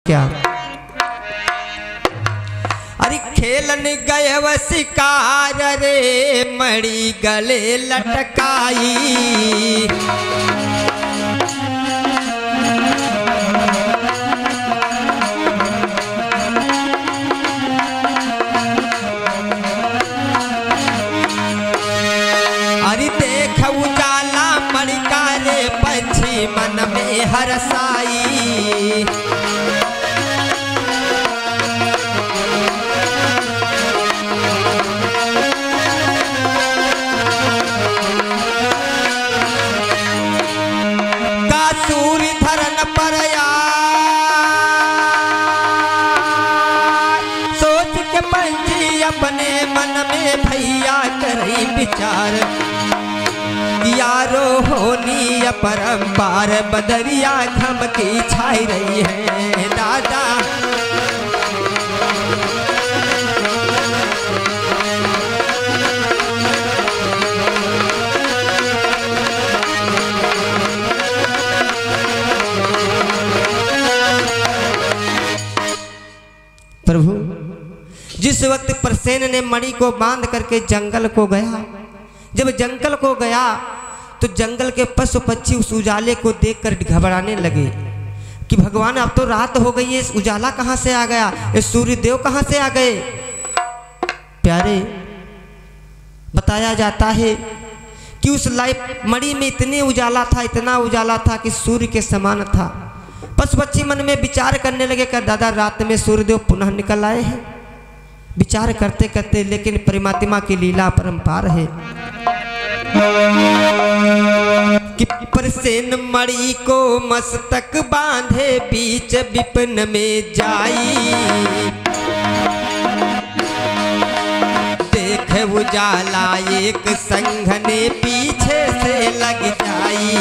क्या अरे खेलन गए व शिकार रे मड़ी गले लटकाई। अरे देख उजाला मड़ी का रे पंछी मन में हरसाई। अपने मन में भैया करी विचार यारो होनी अपरंपार बदरिया घम की छाई रही है दादा। प्रभु जिस वक्त प्रसेन ने मणि को बांध करके जंगल को गया, जब जंगल को गया तो जंगल के पशु पक्षी उस उजाले को देखकर घबराने लगे कि भगवान अब तो रात हो गई है, इस उजाला कहां से आ गया, ये सूर्य देव कहां से आ गए। प्यारे बताया जाता है कि उस मणि में इतने उजाला था, इतना उजाला था कि सूर्य के समान था। पशु पक्षी मन में विचार करने लगे कि दादा रात में सूर्यदेव पुनः निकल आए हैं। विचार करते करते लेकिन परमात्मा की लीला परंपार है कि प्रसेन मणि को मस्तक बांधे बीच विपिन में जाई। देख उजाला एक संघने पीछे से लग जाई।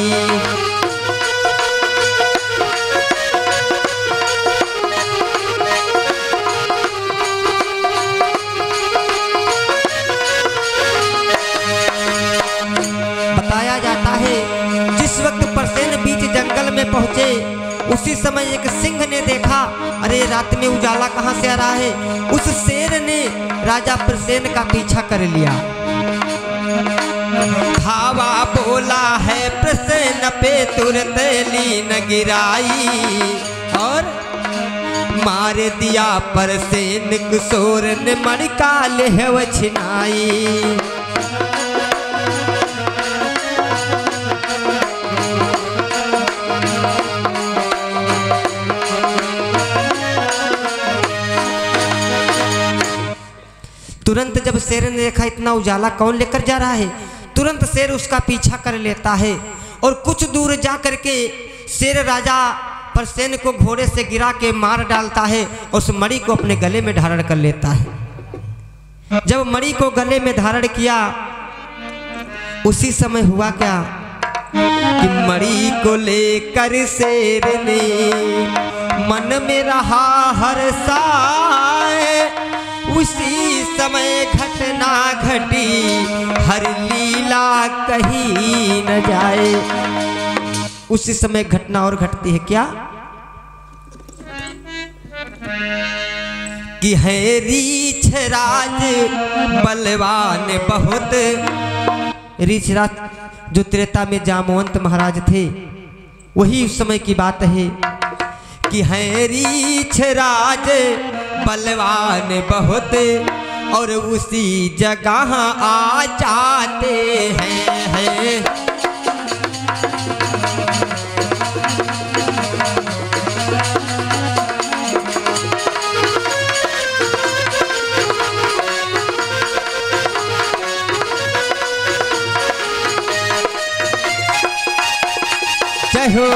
बताया जाता है जिस वक्त प्रसेन बीच जंगल में पहुंचे उसी समय एक सिंह ने देखा, अरे रात में उजाला कहां से आ रहा है। उस शेर ने राजा प्रसेन का पीछा कर लिया। धावा बोला है प्रसेन पे तुरंत लीन गिराई और मार दिया प्रसेन किशोर ने मणि का लेहव छिनाई। तुरंत जब शेर ने देखा इतना उजाला कौन लेकर जा रहा है, तुरंत शेर उसका पीछा कर लेता है और कुछ दूर जा करके शेर राजा प्रसेन को घोड़े से गिरा के मार डालता है और उस मणि को अपने गले में धारण कर लेता है। जब मणि को गले में धारण किया उसी समय हुआ क्या कि मणि को लेकर शेर ने मन में रहा हर्षाए। उसी समय घटना घटी हर लीला कहीं न जाए। उसी समय घटना और घटती है क्या कि है रीछराज बलवान बहुत। रीछराज जो त्रेता में जामवंत महाराज थे वही उस समय की बात है कि है रीछराज बलवान बहुत और उसी जगह आ जाते हैं। जय हो।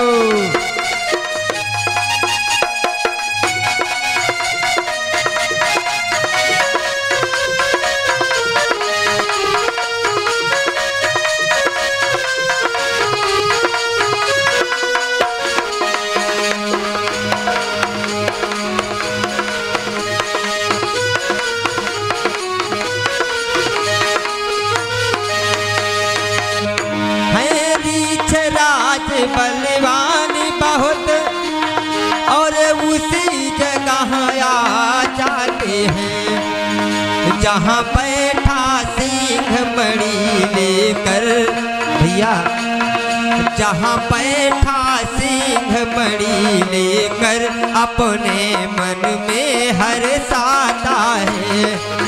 यहाँ आ जाते हैं, जहाँ बैठा सिंह मणि लेकर भैया, जहाँ बैठा सिंह मणि लेकर अपने मन में हर्षाता है।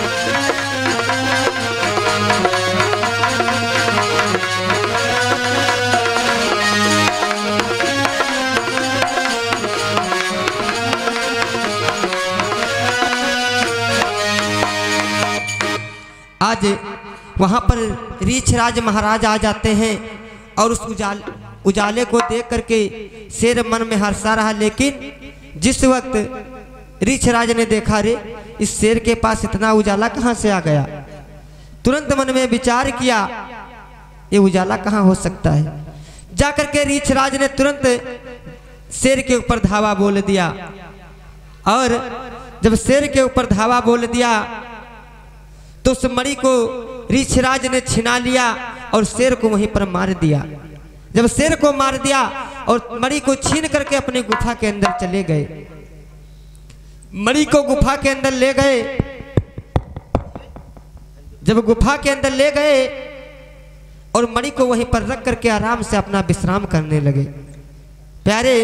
आज वहाँ पर रीछराज महाराज आ जाते हैं और उस उजाले को देख करके शेर मन में हर्षा रहा, लेकिन जिस वक्त रीछराज ने देखा रे इस शेर के पास इतना उजाला कहाँ से आ गया, तुरंत मन में विचार किया ये उजाला कहाँ हो सकता है। जाकर के रीछराज ने तुरंत शेर के ऊपर धावा बोल दिया, और जब शेर के ऊपर धावा बोल दिया तो उस मणि को रीछराज ने छिना लिया और शेर को वहीं पर मार दिया। जब शेर को मार दिया और मणि को छीन करके अपनी गुफा के अंदर चले गए, मणि को गुफा के अंदर ले गए। जब गुफा के अंदर ले गए और मणि को वहीं पर रख करके आराम से अपना विश्राम करने लगे। प्यारे,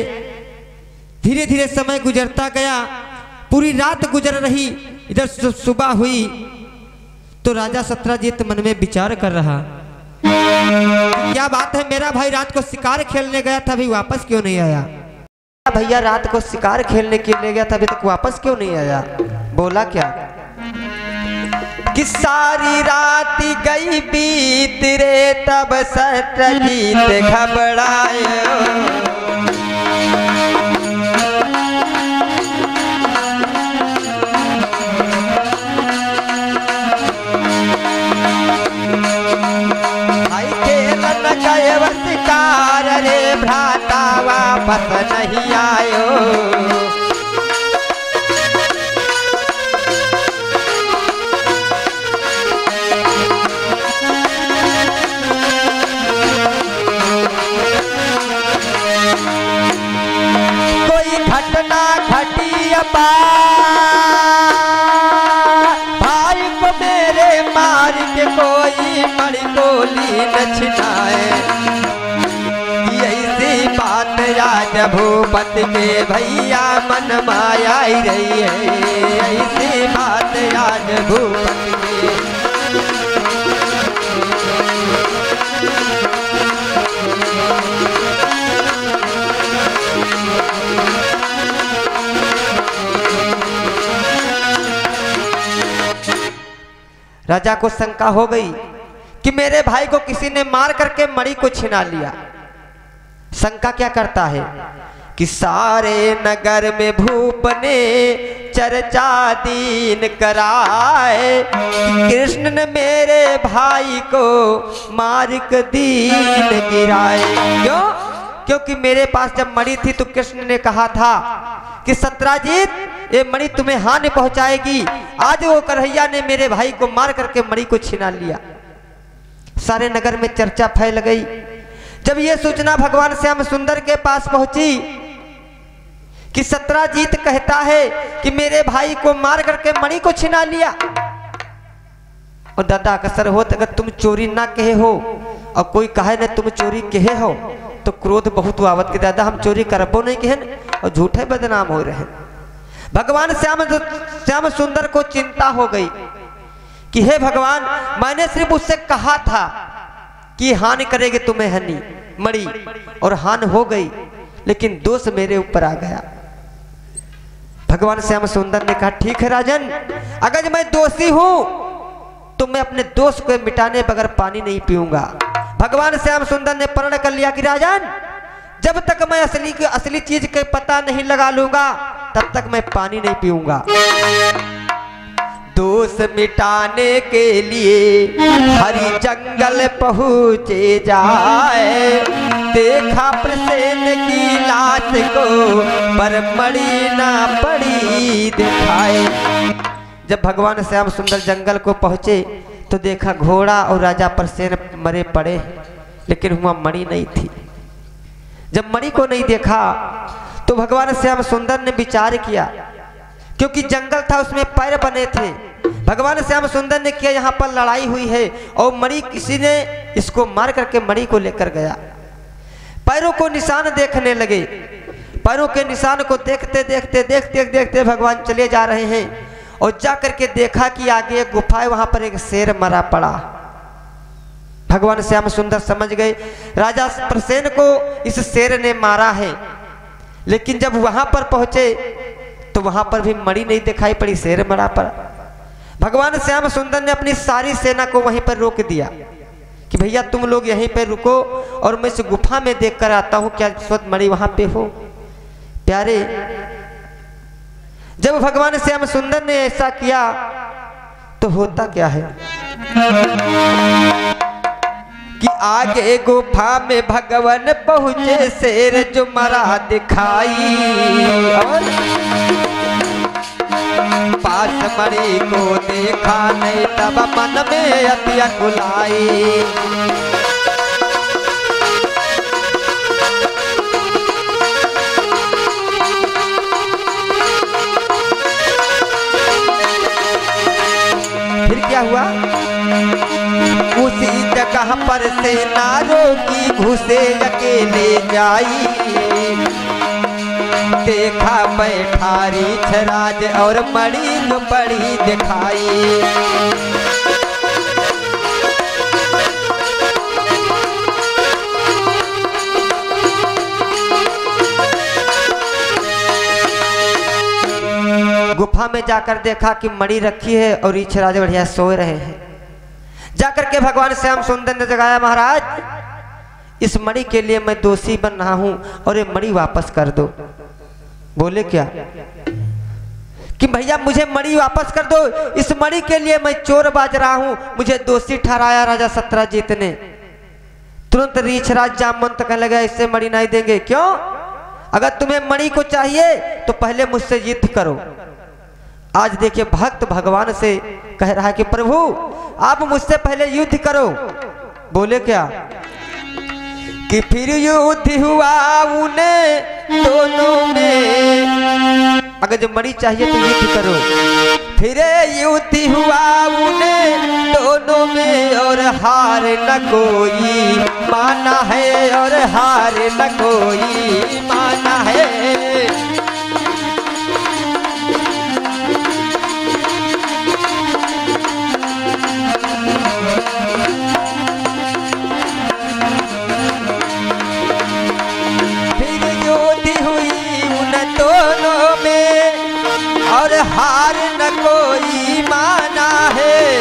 धीरे धीरे समय गुजरता गया, पूरी रात गुजर रही। इधर सुबह हुई तो राजा सत्राजीत मन में विचार कर रहा, क्या बात है, मेरा भाई रात को शिकार खेलने गया था, अभी वापस क्यों नहीं आया। भैया रात को शिकार खेलने के लिए गया था, अभी तक वापस क्यों नहीं आया। बोला क्या कि सारी रात गई बीत रे, तब सत्राजीत घबराए। शिकार रे भ्राता वापस नहीं आयो। कोई घटना घटी अपा, भाई को मेरे मार के कोई मणि को लीन छिनाए। बात राज भूपति के भैया मन माया ही रही है, ऐसी बात राज भूपति के। राजा को शंका हो गई कि मेरे भाई को किसी ने मार करके मणि को छिना लिया। शंका क्या करता है कि सारे नगर में भूप ने चर्चा दीन कराए, कृष्ण ने मेरे भाई को मारिक दीन गिराए। क्यों? क्योंकि मेरे पास जब मणि थी तो कृष्ण ने कहा था कि सत्राजीत ये मणि तुम्हें हानि पहुंचाएगी। आज वो करहैया ने मेरे भाई को मार करके मणि को छिना लिया। सारे नगर में चर्चा फैल गई। जब ये सूचना भगवान श्याम सुंदर के पास पहुंची कि सत्राजीत कहता है कि मेरे भाई को मार करके मणि को छिना लिया, और दादा अक्सर होत अगर तुम चोरी ना कहे हो और कोई कहे न तुम चोरी कहे हो तो क्रोध बहुत आवत के दादा हम चोरी करबो नहीं कहन और झूठे बदनाम हो रहे। भगवान श्याम सुंदर को चिंता हो गई कि हे भगवान, मैंने सिर्फ उससे कहा था कि हानि करेगी तुम्हें हनी मणि, और हान हो गई, लेकिन दोष मेरे ऊपर आ गया। भगवान श्याम सुंदर ने कहा ठीक है राजन, अगर मैं दोषी हूं तो मैं अपने दोष को मिटाने बगैर पानी नहीं पीऊंगा। भगवान श्याम सुंदर ने प्रण कर लिया कि राजन, जब तक मैं असली चीज के पता नहीं लगा लूंगा तब तक मैं पानी नहीं पीऊंगा। दोष मिटाने के लिए हरि जंगल पहुँचे जाए, देखा प्रसेन की लाश को पर मणि ना पड़ी दिखाए। जब भगवान श्याम सुंदर जंगल को पहुँचे तो देखा घोड़ा और राजा प्रसेन मरे पड़े, लेकिन वहाँ मणि नहीं थी। जब मणि को नहीं देखा तो भगवान श्याम सुंदर ने विचार किया क्योंकि जंगल था, उसमें पैर बने थे। भगवान श्याम सुंदर ने किया, यहाँ पर लड़ाई हुई है और मणि किसी ने इसको मार करके मणि को लेकर गया। पैरों को निशान देखने लगे। पैरों के निशान को देखते देखते देखते देखते भगवान चले जा रहे हैं और जा करके देखा कि आगे एक गुफा है, वहां पर एक शेर मरा पड़ा। भगवान श्याम सुंदर समझ गए राजा प्रसेन को इस शेर ने मारा है। लेकिन जब वहां पर पहुंचे तो वहां पर भी मणि नहीं दिखाई पड़ी, शेर मरा पड़ा। भगवान श्याम सुंदर ने अपनी सारी सेना को वहीं पर रोक दिया कि भैया तुम लोग यहीं पर रुको और मैं इस गुफा में देख कर आता हूं, क्या इस वक्त मणि वहां पे हो। प्यारे, जब भगवान श्याम सुंदर ने ऐसा किया तो होता क्या है कि आगे गुफा में भगवान पहुंचे, शेर जो मरा दिखाई और पास मणि को देखा नहीं, तब मन में अति अकुलाई। फिर क्या हुआ, उसी जगह पर सेना रोकी, घुसे अकेले जाई। देखा बैठा रीछराज और मणि जो बड़ी दिखाई। गुफा में जाकर देखा कि मणि रखी है और रीछराज बढ़िया सो रहे हैं। जाकर के भगवान श्याम सुंदर ने जगाया, महाराज इस मणि के लिए मैं दोषी बन रहा हूं और ये मणि वापस कर दो। बोले क्या कि भैया मुझे मणि वापस कर दो, इस मणि के लिए मैं चोर बाज रहा हूं, मुझे दोषी ठहराया राजा सत्यजीत ने। तुरंत रीछराज जामवंत कहने लगा, इससे मणि नहीं देंगे। क्यों? अगर तुम्हें मणि को चाहिए तो पहले मुझसे युद्ध करो। आज देखिए भक्त भगवान से कह रहा है कि प्रभु आप मुझसे पहले युद्ध करो। बोले क्या कि फिर युद्ध हुआ उन्हें दोनों में, अगर जो मणि चाहिए तो युद्ध करो। फिर युद्ध हुआ उन्हें दोनों में और हार न कोई माना है, और हार न कोई माना है। और हार न कोई माना है,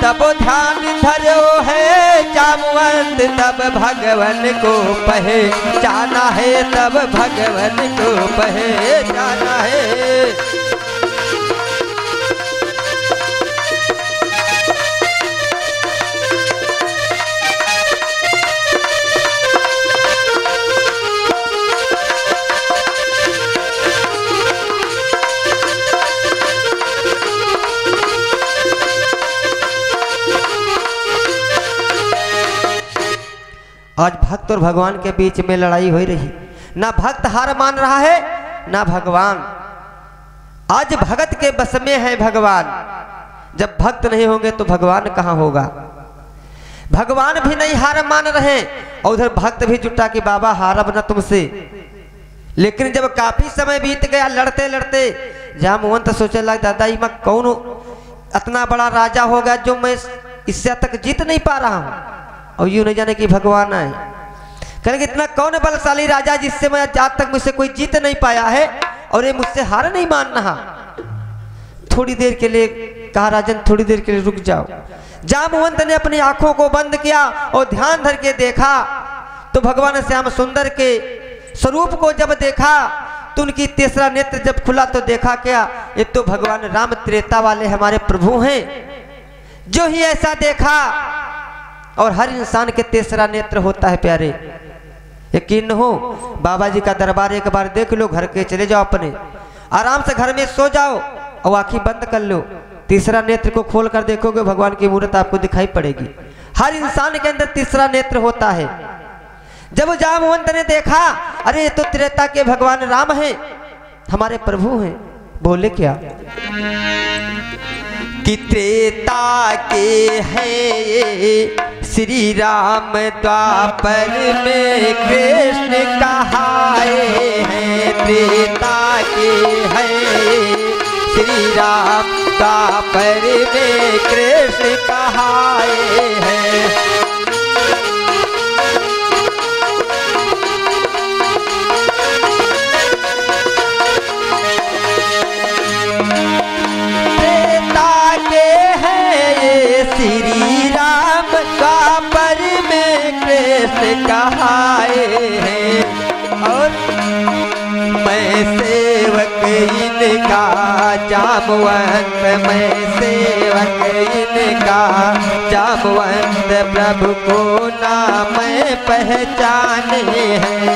तब ध्यान धरो है जामवंत, तब भगवान को पहचाना है, तब भगवान को पहचाना है। आज भक्त और भगवान के बीच में लड़ाई हो रही, ना भक्त हार मान रहा है ना भगवान। आज भगत के बस में है भगवान, जब भक्त नहीं होंगे तो भगवान कहाँ होगा। भगवान भी नहीं हार मान रहे और उधर भक्त भी जुटा कि बाबा हारब न तुमसे। लेकिन जब काफी समय बीत गया लड़ते लड़ते, जामवंत सोचे लगा दादा मैं कौन इतना बड़ा राजा होगा जो मैं इससे तक जीत नहीं पा रहा हूँ, और यूं नहीं जाने कि भगवान आए। कहेंगे इतना कौन बलशाली राजा जिससे मैं आज तक मुझसे कोई जीत नहीं पाया है और ये मुझसे हार नहीं मान रहा। थोड़ी देर के लिए कहा राजन थोड़ी देर के लिए रुक जाओ। जामवंत ने अपनी आंखों को बंद किया और ध्यान धर के देखा तो भगवान श्याम सुंदर के स्वरूप को जब देखा तो उनकी तीसरा नेत्र जब खुला तो देखा क्या, ये तो भगवान राम त्रेता वाले हमारे प्रभु हैं। जो ही ऐसा देखा, और हर इंसान के तीसरा नेत्र होता है प्यारे, यकीन हो बाबा जी का दरबार एक बार देख लो, घर के चले जाओ, अपने आराम से घर में सो जाओ और आंखें बंद कर लो, तीसरा नेत्र को खोल कर देखोगे भगवान की मूर्त आपको दिखाई पड़ेगी। हर इंसान के अंदर तीसरा नेत्र होता है। जब जामवंत ने देखा अरे ये तो त्रेता के भगवान राम हैं, हमारे प्रभु हैं, बोले क्या कि त्रेता के हैं ये श्री राम द्वापर में कृष्ण कहाए हैं। त्रेता के हैं श्री राम द्वापर में कृष्ण कहाए हैं। श्री राम द्वापर में कृष्ण कहाए हैं। और मैं सेवक इनका जामवंत, मैं सेवक इनका जामवंत, प्रभु को ना मैं पहचाने हैं।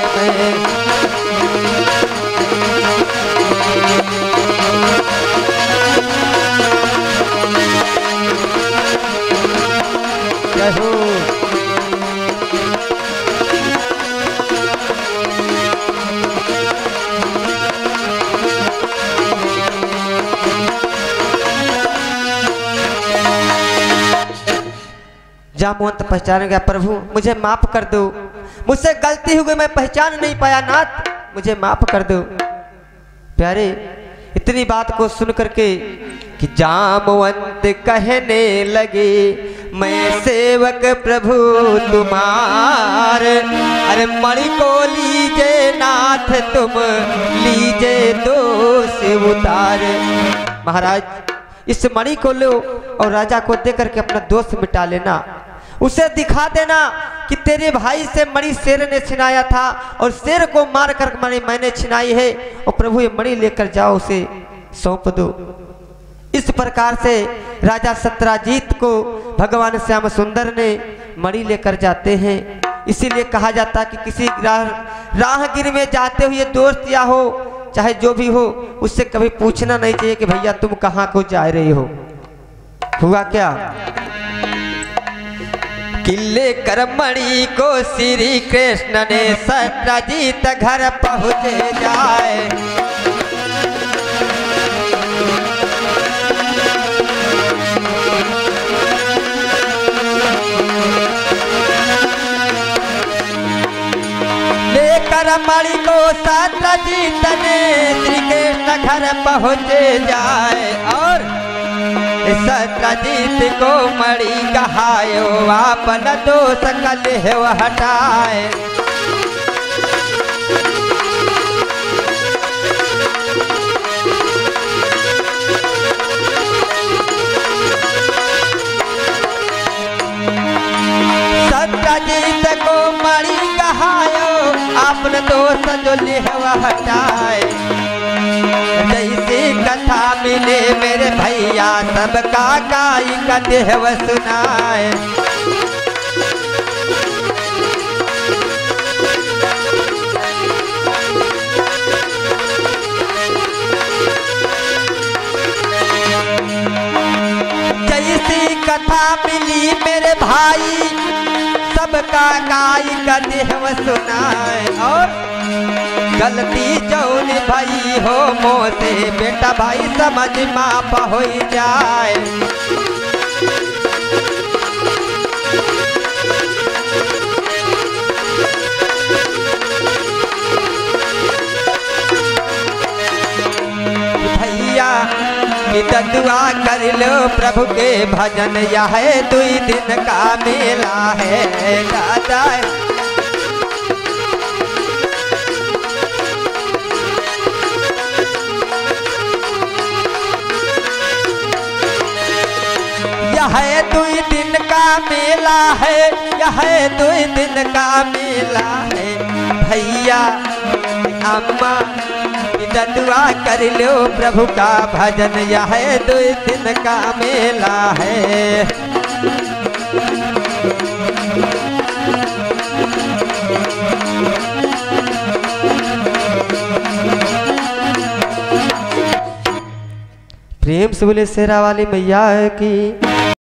जामवंत पहचान गया, प्रभु मुझे माफ कर दो, मुझसे गलती हो गई, मैं पहचान नहीं पाया नाथ, मुझे माफ कर दो। प्यारे इतनी बात को सुन करके कि जामवंत कहने लगे मैं सेवक प्रभु तुम्हार, अरे मणि को लीजे नाथ तुम लीजे दोष उतार। महाराज इस मणि को लो और राजा को दे करके अपना दोष मिटा लेना, उसे दिखा देना कि तेरे भाई से मणि शेर ने छिनाया था और शेर को मार कर मणि मैंने छिनाई है, और प्रभु ये मणि लेकर जाओ उसे सौंप दो। इस प्रकार से राजा सत्यजीत को भगवान श्याम सुंदर ने मणि लेकर जाते हैं। इसीलिए कहा जाता कि किसी राहगीर में जाते हुए दोस्त या हो चाहे जो भी हो, उससे कभी पूछना नहीं चाहिए कि भैया तुम कहाँ को जा रहे हो। हुआ क्या, किले कर मणि को श्री कृष्ण ने सत्यजीत घर पहुँचे जाए। लेकर मणि को सत्यजीत ने श्री कृष्ण घर पहुँचे जाए, और सत्यजीत को मणि कहायो आपन दोष कलेह हटाए। सत्यजीत को मणि कहायो आपन दोष जो लेहवा हटाए। जैसी कथा मिले मेरे भैया सबका गाई का देहव सुनाए। जैसी कथा मिली मेरे भाई सबका गाई का देहव सुनाए। और गलती जौन भाई हो मोसे बेटा भाई समझ माफ हो जाए। भैया दुआ कर लो प्रभु के भजन, यह 2 दिन का मेला है दादा। यह 2 दिन का मेला है, यह 2 दिन का मेला है। भैया अम्मा दुआ कर लो प्रभु का भजन, यह 2 दिन का मेला है। प्रेम से बोले शेरा वाली मैया की।